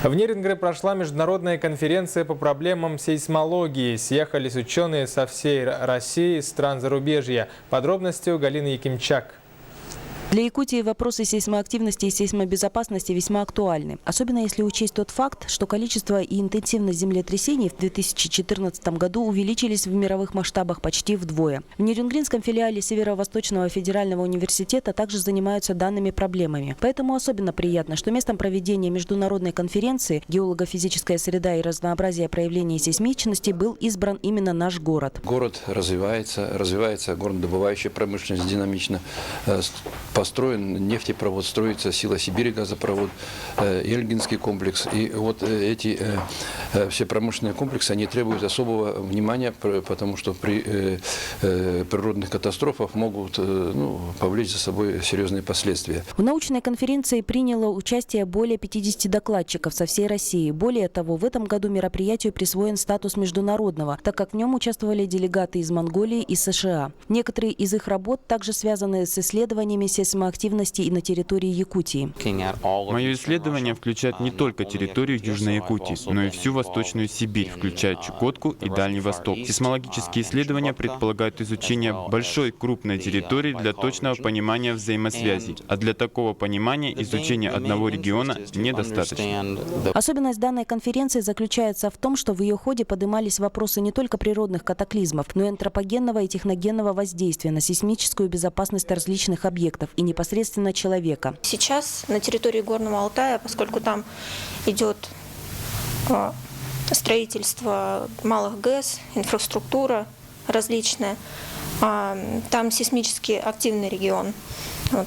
В Нерюнгри прошла международная конференция по проблемам сейсмологии. Съехались ученые со всей России и стран зарубежья. Подробности у Галины Якимчак. Для Якутии вопросы сейсмоактивности и сейсмобезопасности весьма актуальны. Особенно если учесть тот факт, что количество и интенсивность землетрясений в 2014 году увеличились в мировых масштабах почти вдвое. В Нерюнгринском филиале Северо-Восточного федерального университета также занимаются данными проблемами. Поэтому особенно приятно, что местом проведения международной конференции «Геолого-физическая среда и разнообразие проявлений сейсмичности» был избран именно наш город. Город развивается горнодобывающая промышленность динамично. Построен нефтепровод, строится Сила Сибири газопровод, Ельгинский комплекс. И вот эти все промышленные комплексы, они требуют особого внимания, потому что при природных катастрофах могут повлечь за собой серьезные последствия. В научной конференции приняло участие более 50 докладчиков со всей России. Более того, в этом году мероприятию присвоен статус международного, так как в нем участвовали делегаты из Монголии и США. Некоторые из их работ также связаны с исследованиями сейсмоактивности и на территории Якутии. Мое исследование включает не только территорию Южной Якутии, но и всю Восточную Сибирь, включая Чукотку и Дальний Восток. Сейсмологические исследования предполагают изучение большой крупной территории для точного понимания взаимосвязей. А для такого понимания изучение одного региона недостаточно. Особенность данной конференции заключается в том, что в ее ходе поднимались вопросы не только природных катаклизмов, но и антропогенного и техногенного воздействия на сейсмическую безопасность различных объектов и непосредственно человека. Сейчас на территории Горного Алтая, поскольку там идет строительство малых ГЭС, инфраструктура различная, там сейсмически активный регион.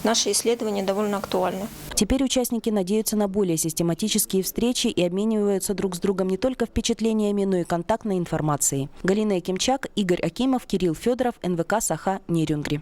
Наши исследования довольно актуальны. Теперь участники надеются на более систематические встречи и обмениваются друг с другом не только впечатлениями, но и контактной информацией. Галина Якимчак, Игорь Акимов, Кирилл Федоров, НВК «Саха», Нерюнгри.